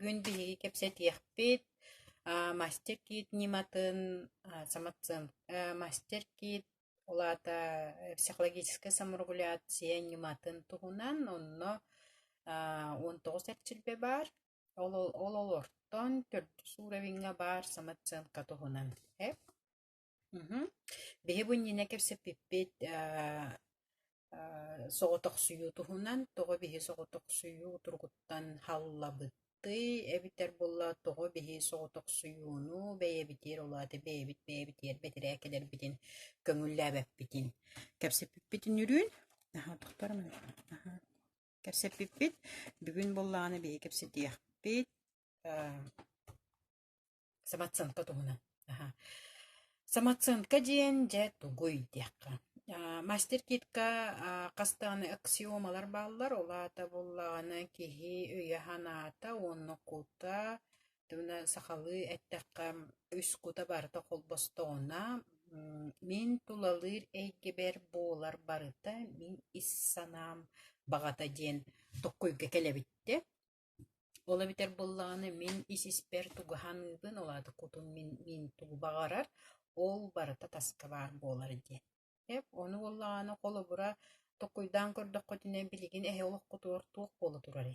бүгүн биһиги кепсетиэхпит мастер кит ниматын саматсын мастер кит улаата психологическая саморегуляция ниматын тугунан онно 19 эрчилбе бар ол олортон төрдү suurabinga бар саматсынка тугунан биһи буннина кепсеппиппит соҕотох сүйүү туһунан тоҕо биһи соҕотох сүйүү тургуттан халлабытты эбитер булла тоҕо биһи соҕотох сүйүүну бэйэбитиэр улааты бэйэбитиэр бетирээкэлэрбитин көҥүллээбэппитин кэпсеппиппитин үрүүн тохторумун кэпсеппиппит бүгүн буллааны биһи кэпсетиэхпит саматсынка туһунан саматсынка диэн дьэ тугуй диэхха мастер китка кастааны аксиомалар бааллар олаата буллаана киһи үйэ ханаата уонна кута туна сахалы эттэхха үс кута барыта холбостоона мин тулалыыр эйгебер буолар барыта мин иссанаам багата диэн токкуйга келебитте ола битер буллааны мин исиспер тугаһаныыбын олаата кутун мин тугу багарар ол барыта таска баар буолар диэн onu bollaana kolobura tokkuydan көрдөккөтүнэ билигин олоккутуор туох болу турары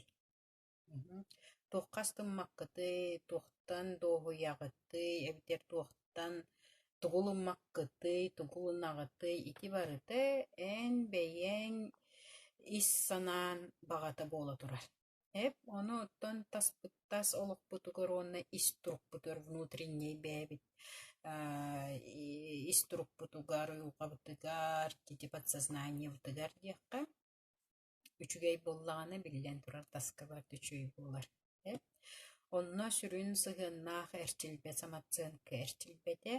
туохкастым маккыты туохтан доохуягыты эбитер туохтан тугулуммаккыты тугулунагыты ити барыты эн бэйэң ис санаан багата боло турар onu оттон таспыттас олокпутугар уонна ис туруппутугар внутренний бэбит ис туруппутугар уюлкабытыгар тити подсознаниебытыгар диэхха үчүгэй буллаҕына биллэн турар таска бар үчүгэй буллар онно сүрүн сыһыаннаах эрчилбе саматсыанка эрчилбете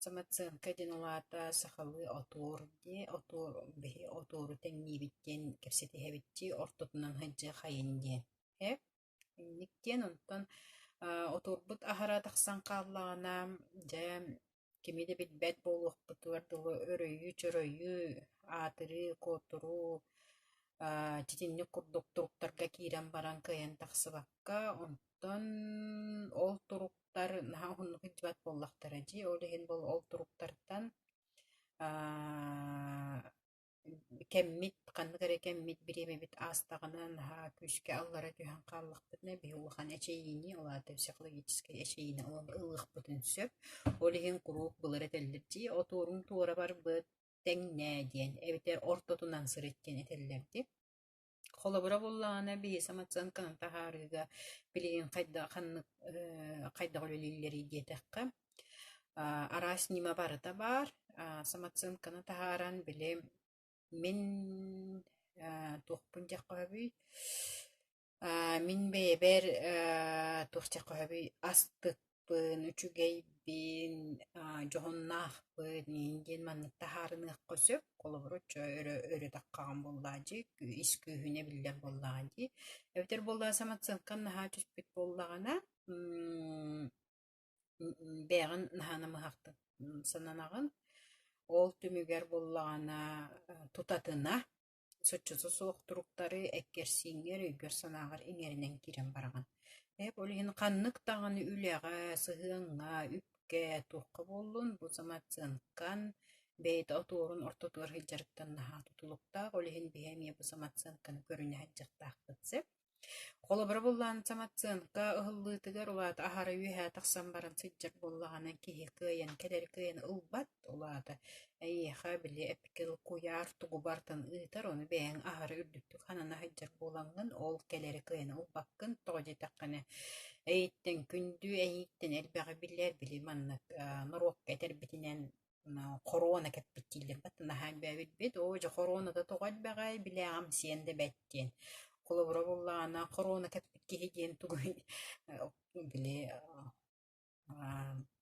саматсыанка ден улаата сахалы отуор ди биһи отуору тэҥниибиттиэн кэпсетиһэбитти ортотунан хыджы хайын диэн инниктиэн онтон отурбут ахара тахсан кааллаана дэ кимиде билбэт буолуохпутугар дылы өрөйү чөрөйү аатыры куотуру титинник курдуктуруктарга киирэн баран кыйан тахсыбакка онтон ол туруктар наһа хуннук итибат боллахтара дии ол иһин ол туруктартан кэммит ханныгара кэммит биремебит аастаҕынан күскэ аллара түһэн хааллахпытына биһи улахан эчейини олаата психологический эчейини ылыахпытын сөп ол иһин курук былыр этэллэр дии отуорун туора барбыт тэҥнээ диэн эбитер ортотунан сырыттиэн этэллэрди холобура буллаана биһи саматсыанканан тахаарыыга билигин ханнык хайдаҕылылиллери диэтэххэ араас нима барыта бар саматсыанкана тахааран билим min tuohpun jakkohabi min beber tuohjakkohabi astıkpın üçügeybin johonnahpın ingen manныттахаарыныахқосөп колобуроччо өрө таккаган боллаажи искүүһүне билден боллаажи эбитер боллаа саматсыанкан наһаа түспүт боллагана бээгин наһаанамыахтын сананагын ол түмүгэр буллаана тутатына соччусу суохтуруктары эккерсииҥер үйгөр санаагар иҥеринэн кирен бараган ол иһин ханнык таҕаны үлэҕэ сыһыаҥҥа үпкэ туохха буоллун бу саматсыанкан бэйэт отуорун ортотугар хылдьарыттан наһаа тутулуктаах ол иһин биһэмиэ бу саматсыанканы көрүнэ хаджахтаахпытсеп холобура буллаан саматсыанка ыһыллыытыгар улаата ахара үөһэ тахсан баран сылдьар буллаҕана киһи кыайан кэлэри кыайан ылбат улаата эйиэхэ били эпикил куяар тугу бартан ыытар ону бэйэҥ ахара үрдүктүк ханана хаджар буолаҥҥын ол кэлэри кыайан ылбаккын тоҕодьуйтаххына эйиттэн күндүү эйиттэн элбэҕи билэр били маннык норуокка этербитинэн корона кэппиттииллэр бат наһаа бэбит оожа коронада тоҕойбэҕэй билээҕам сиэнде бэттиэн колобура буллаана корона кэппит киһи диэн тугуй били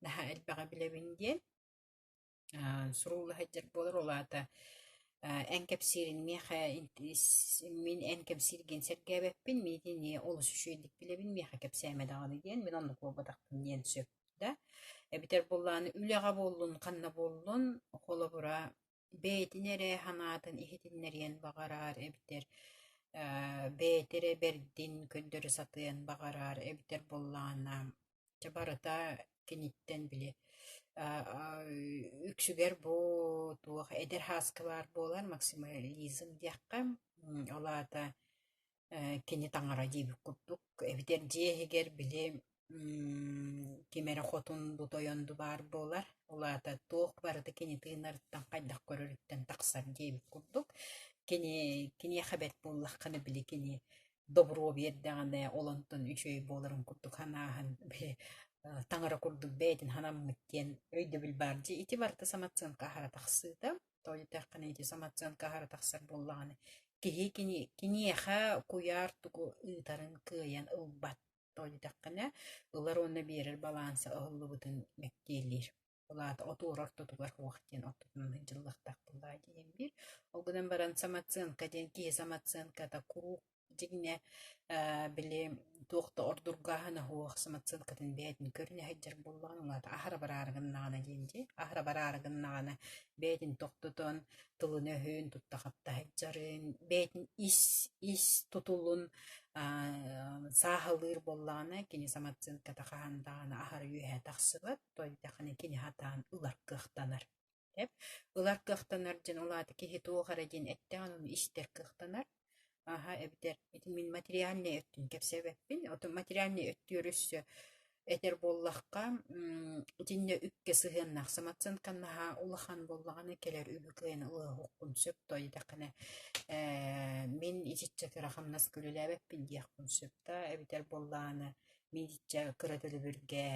наһаа элбэҕи билэбин диэн суруула хаджар буолар улаата эн кэпсиирин миэхэ мин эн кэпсиирген сэргээбэппин миитини олус үчүөйдик билэбин миэхэ кэпсээmäдэҕини диэн мин оннук буолбатахпын диэн сөп да эбитер буллааны үлэҕэ буоллун ханна буоллун холобура бэйэтинэрэ ханаатын иһитиннэриэн багараар эбитер бээтере бердин көндөрү сатыан багарар эбитер боллаана чабарыта киниттен били үксүгер бу туох эдер хаскалар болар максимализм диакка олаата кини таңара диби курдук эбитер диэһигер били кимере хотунду тойонду баар болар олаата туох барыта кини тыынарыттан хайдах көрөрүттен таксар диэбит курдук кини хабет буллаххына били кини добро биэрдэҕинэ олонтон үчөй буоларын курдук ханаахан били таңара курдук бээтин ханаммыт диэн өйдөбүл баардии ити барыта саматсыын каахара тахсыыта тоойутааххына ити саматсыын каахара тахсар буллаҕына киниэхэ куяар тугу ыытарын кыайан ылбат тоойутааххына ылар уонна биэрэр балаанса ыһыллыбытын мэккиэлиир олаата отуурар тутугар хуохтиэн оттутун дьыллахтах буллаа диэн бир олгунан баран саматсыынка диэн киһи саматсыынката курук дигине били туохта ордургааһына хуох саматсыынкатын бээтин көрүнэ хайдьар буллаҕын улаата ахара бараарыгыннаҕына диэнди ахара бараарыгыннаҕына бээтин тохтутон тылына өһүүн туттахапта хайдьарын бээтин ис тутулун сааһылыыр боллаҕына кини саматсыынката хаһандаҕына ахара үөһэ тахсыбат тоойдаххына кини хатаан ылар кыахтанар ылар кыахтанар диэн улаата киһи туохара диэн эттэҕин уну истер кыахтанар эбитер мин материальный өттүн кепсебеппин ото материальный өттүөрүссө этер боллахка итинне үкке сыһыаннах саматсыынканнаха улахан боллаганы келер үбүкыйын ылыа хуккун сөп тойдакына мин итичче кырахамнас күлүлээбеппин диэхкун сөпта эбитер боллааны мин итичче кыратылыбүргэ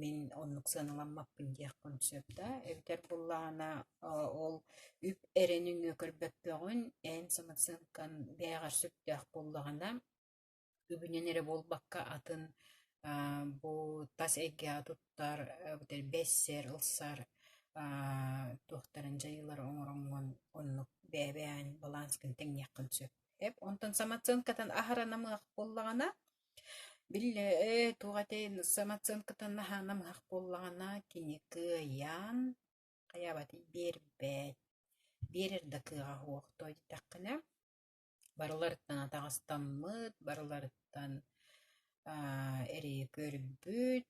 мин оннук сыаныламмаппын диэхкун сөпта эбитер боллаана ол үп эрениңҥө көрбөппөҕүн эн саматсыынкан бэҕэр сөптөөх боллагана үбүнэн эре болбакка атын бу тас эгге туттар бэссер ылсар туохтарын жайылар оҥороҥҥун оннук бэбээн баланскын тэҥниэххин сөп онтон саматсыынкатан ахара намыах боллагана билле тугатейн саматсыынкатан наһаа намыах боллагана кини кыайан каябат биэрбэт биэрэр да кыага хуох тойдутаххына барыларыттан атаҕастаммыт барыларыттан эри көрбүт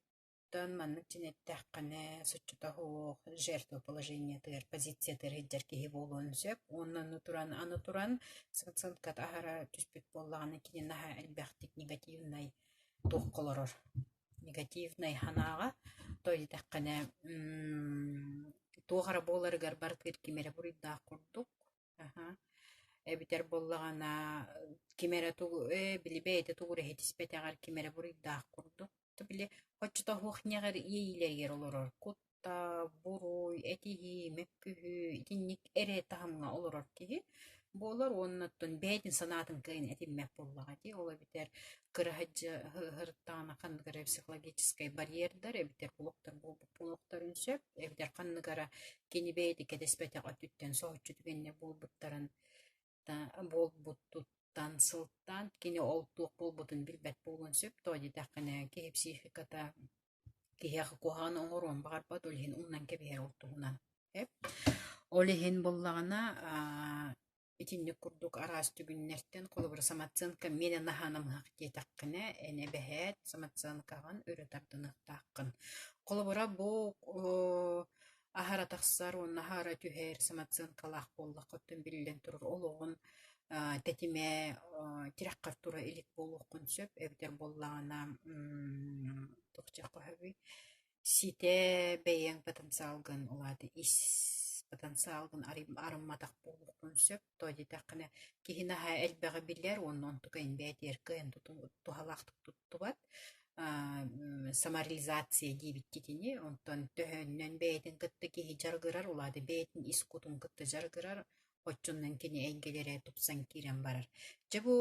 тан маннык чинэттээххэнэ суччута хуох жертва положение тыар позиция тыар хиджар киһи буолуон сөп оннонну аны туран саматсыынкат ахара түспүт боллаганы кини наһа элбэхтик негативнай туоххолорор негативнай ханаага тойдутаххэнэ туохара буоларыгар барытыыр кимере буруйдаах курдук эбитер боллагана кимере били бэйэтэ тугура хетиспэтэҕэр кимере буруйдаах курдук били хоччута хуохньэҕэр иэйилэригэр олорор кутта буруй этиһи мэккүһү итинник эре таһымҥа олорор киһи буолар уонноттун бэйэтин санаатын кыайан этиммэк буллаҕа дии ол эбитер кыраһыджы хырыттаҕына ханныгара психологической барьердар эбитер булуохтарын сөп эбитер ханныгара кини бэйэти кэтэспэтэх өттүттэн соһуччу түгэннэ буолбуттарын буолбуттуттан сылтан кини олтуох буолбутун билбэт буолун сөп тоодитаххына киһи психиката киһиэхэ куһаҕына оҥоруон баҕарбат олиһин умнан кэбиһэр олтуһунан олиһин буллаҕына итинник курдук араас түгүннэртэн колобура саматсыынка миэнэ наһаа намыһах диэтаххына энэбэһээт саматсыынкаҕын өрө тардыныахтааххын колобура бу ахара тахсар уонна ахара түһэр саматсыынкалаах буоллах оттон биллэн турар олоҕун тэтимэ тирэххэр тура илик буолуоххун сөп эбитер боллаҕына тухчаххыһабый сите бэйэҥ потенциалгын улааты ис потенциалгын арымматах буолуоххун сөп тоодитаххына киһи наһаа элбэҕэ билэр уонна онтукайын бээтиэр кыайан тухалаахтык туттубат самореализация диибиттитини онтон төһөннөн бэйэтин кытта киһи жаргырар улааты бэйэтин ис кутун кытта жаргырар оччуннан кини эйгелере тупсан киирэн барар жабу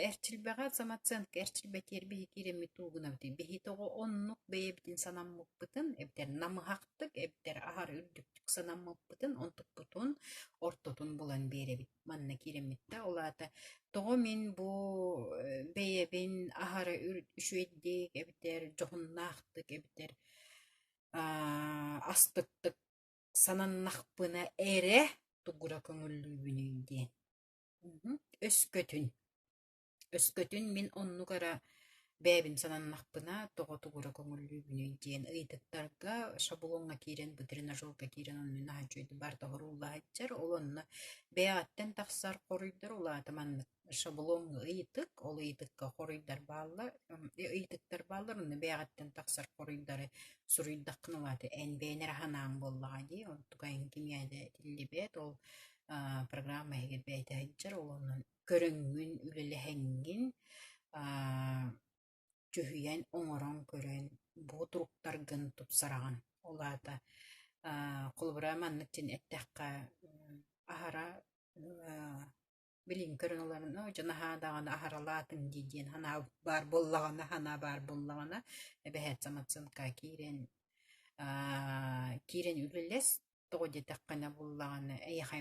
эрчилбэҕэ саматсыынка эрчилбэтиэр биһи кииремми туугунабыты биһи тоҕо оннук бэйэбитин санаммыппытын эбитер намыһахтык эбитер ахар үрдүктүк санаммыппытын онтукпутун ортотун булан биэребит манна кииреммитта улаата тоҕо мин бу бэйэбин ахара үчүэддик эбитер дьоһуннаахтык эбитер астыктык сананнахпына эре тугура көҥүллүүбүнүй диэн өскөтүн Өскөтүн мин онну кара бэбин сананнахпына тоҕотугура көҥүллүүбүнү диэн ыйытыктарга шабулонга киирен бу тренажерга киирен онну наһачуйду барда хоруулаһаччар ол онно бэҕаттен тахсар хоруйдар улаата маннык шабулонга ыйытык ол ыйытыкка хоруйдар бааллар ыйытыктар бааллар онно бэҕаттен тахсар хоруйдары суруйдаххын улаата эн бээнэр ханаан боллаҕа дии онтукайын кимиэдэ тиллибэт ол программа эгер бэйтэһэджэр ол оннон көрөҥҥүн үлэлэһэҥҥин түһүйэн оҥорон көрөн бу туруктаргын тупсараҕын улаата холбура манныктин эттэххэ аһара билин көрөн оларын дагана аһаралаатым диэн хана бар боллагана эбэһэт саматсынка киирен үлэлэс тоҕодьетаххына буллагана эйэхэ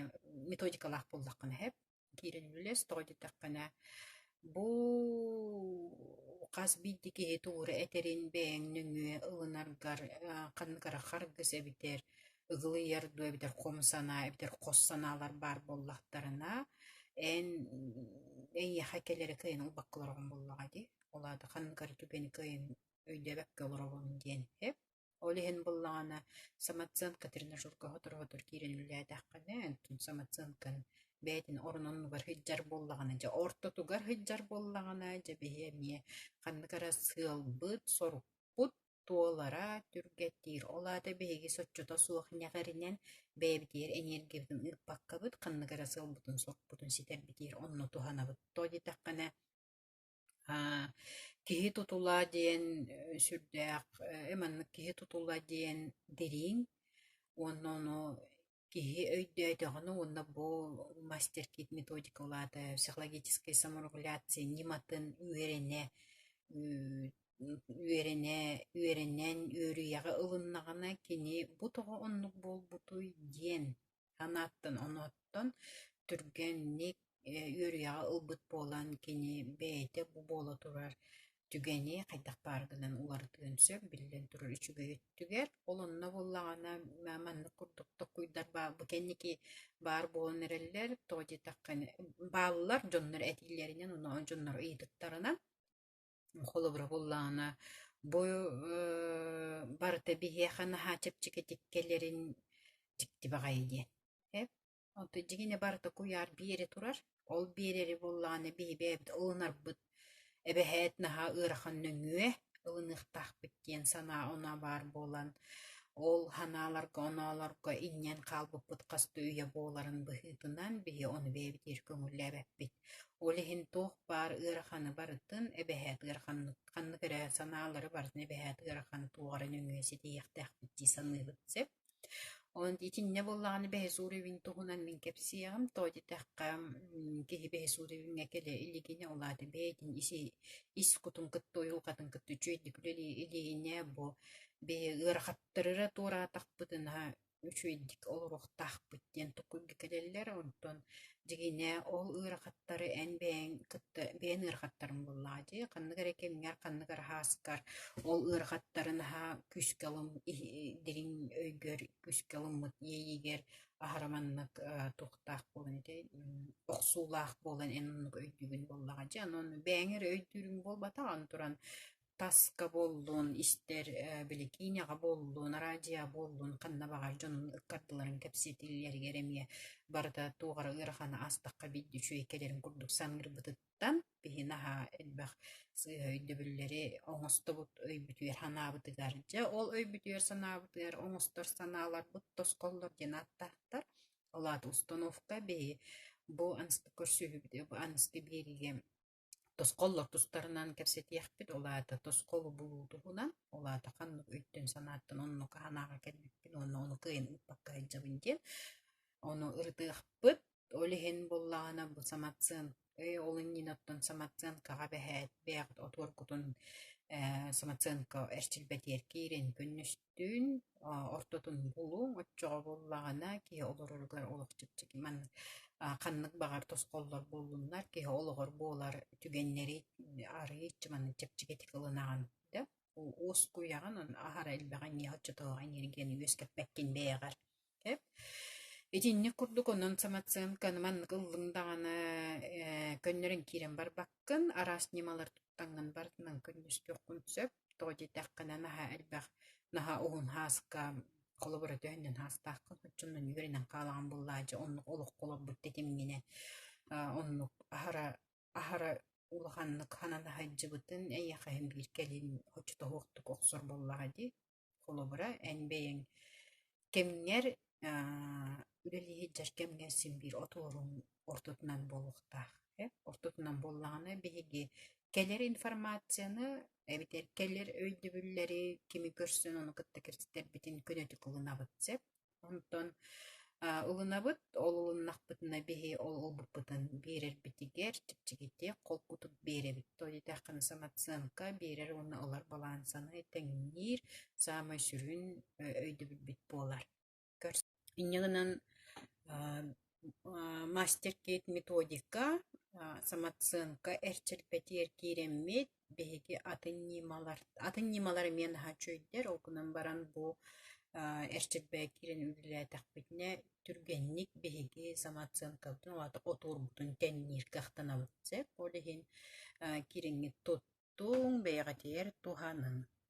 методикалаах буллаххына хэп киирен үлэлэс тоҕодьетаххына бу хас биддики тууру этерин бээн нүҥүө ылынаргар ханныгара харгыс эбитер ыгылыйар дуо эбитер хом санаа эбитер хос санаалар бар боллахтарына эн эйэхэ келери кыйын улбаккылорҕун буллаҕа ди олаата ханныгара түгени кыйын өйдөбэкке олоробун диэн хэп ол иһин буллаҕана саматсыанка тренажерка хотор киирен үлээтэххэнэ антун саматсыанкан бээтин орононнугар хыдьар боллагана дьа ортотугар хыдьар боллагана дьа биһиэмиэ ханныгара сыалбыт сорукпут туолара түргэтиир олаата биһиги соччото суох нэҕэринэн бэйбитиэр энергиябытын ыыппаккабыт ханныгара сыалбытын сорукпутун ситэрбитиир онно туһанабыт тоодьитаххана киһи тутулаа диэн сүрдээх эманнык киһи тутулаа диэн дирииҥ уонноно киһи өйдөөтөҕүнү уонна бу мастеркит методика улаата психологическая саморегуляция ниматын үөрэнэн үөрүйэҕэ ылыннаҕына кини бу тоҕо оннук буолбутуй диэн анааттан онооттон түргэнник үөрүйэҕэ ылбыт буолан кини бэйэтэ бу буола турар түгэни хайдах бааргынан улардыын сөп биллен турар үчүгөйүттүгэр ол онно буллагана маннык курдуктук куйдар бу кенники баар буолан эрэллэр тоодьитаххын бааллар дьоннор этииллеринен уно дьоннор ыйытыктарынан холобура буллагана бу барыта биһиэхэ наһаа чэпчикэтиккелерин дьиктибаҕай диэн онто дьигине барыта куяар биэри турар ол биэрери буллагана биһи бэбит ылынарбыт эбэһэт наһаа ыарахан нөҥүө ылыныахтаахпыт диэн санаа оноо баар буолан ол ханааларга оноолорго инньэн хаалбыппыт хаста үйэ буоларын быһыытынан биһи ону бэйбитиир көҥүллээбэппит ол иһин туох баар ыараханы барытын эбэһэт ханныгара санаалары барытын эбэһэт ыарахан туоҕара нөҥүө ситиийэхтэахпит дии саныыбыт сеп он итинне буллаганы бэһисууривин туһунан мин кэпсиэҕим тоодьитахха киһи бэһисууривиҥҥа келэ илигине улаата бэйэтин ис кутун кытта уйулхатын кытта үчүэйдик үлэли илиине бу биһи ыарахаттарыра туораатахпытына үчүэйдик олоруохтаахпыт диэн туккуйга келэллэр онтон дигине ол ыарахаттары эн бээн ыарахаттарын буллаа дии ханныгара кемҥэр ханныгара хааскар ол ыарахаттары наһаа күскалым дириҥ өйгөр күскалыммыт иэйигэр аһараманнык тухтаах буолан ити охсуулаах буолан эн оннук өйдүүгүн буллаҕа дии онон бээҥэр өйдүүрүҥ буолбатаҕын туран таска боллун истер биликиняга боллун радиа боллун ханнабаҕар дьонун ыккардыларын кэпсиэтиллэригэр эмиэ барыта туоҕара ыарахана астахха бидди үчүгэйкэлэрин курдук сангырбытыттан биһи наһаа элбэх сыыһа өйдөбүллэри оҥостобут өйбүтүөр ханаабытыгар дьа ол өйбүтүөр санаабытыгар оҥостор санааларбыт тосхоллор диэн аттаахтар олаата установка биһи бу аныстык көрсүһүбүт бу аныстыы биэриге тосхоллор тустарынан кэпсэтиэхпит олаата тосхолу булуутуһунан олаата ханнык өйттөн санааттан оннук ханаага келбиппин онно ону кыйын ыппакка хайдьабын диэн ону ырытыахпыт ол иһин буллагана бу саматсыан олуннин оттон саматсыанкаҕа бэһээт бээгт отуоргутун саматсыанка эрчилбэтиэр киирен көннөстүүн ортотун булуң оччоҕо буллагана киһи олоругар олохчупчик ман ханнык багар тосхоллор боллуннар киһи олоҕор буолар түгэннэри арыыччы манын чэпчигэтик ылынаҕын да уус куяҕын аһара илбэҕин иһа оччотоҕа энергияны үөскэппэккин бэйэҕэр Итинник курдук онон саматсыын каныман ыллыңдағана көннөрүн кирен бар баккын, арас немалар туттанган бартынан көннөспөккүн сөп, тоҕо тахкана наха элбэх наха уһун хааска холобура төһөннөн хаастаахкын хоччуннун үгеринен каалаган буллаажы оннук олох колорбут тетиммине оннук ахара улаханнык ханана хаджыбытын эйяхаһын биир келин хоччутоһуохтук охсор буллаҕа ди холобура энбейин кемҥер үлэлиһи дьар кемҥер симбиир отуорун ортутунан буолуохтаах ортутунан буоллаҕына биһиги келер информацияны эбитер келер өйдөбүллэри кими көрсөн ону кытта кирситербитин көнөтүк ылынабыт сеп онтон ылынабыт ол ылыннахпытына биһи ол улбуппутун биэрэрбитигер чипчигити холкутук биэребит тоодитааххына саматсыамка биэрэр уонна ылар балаан саны тэҥниир саамай сүрүн өйдөбүлбүт буолар иннигынан мастер кейт методика саматсыанка эрчилбетиер кииреммит биһиги атын нималар мен хачөйдер окунан баран бу эрчилбээ кирен үлэлээтэхпитне түргенник биһиги саматсыанкабытын олата отуурбутун кэнниир кахтанабытсеп олиһин кириҥҥи туттуң бэйэҕэтигэр туханын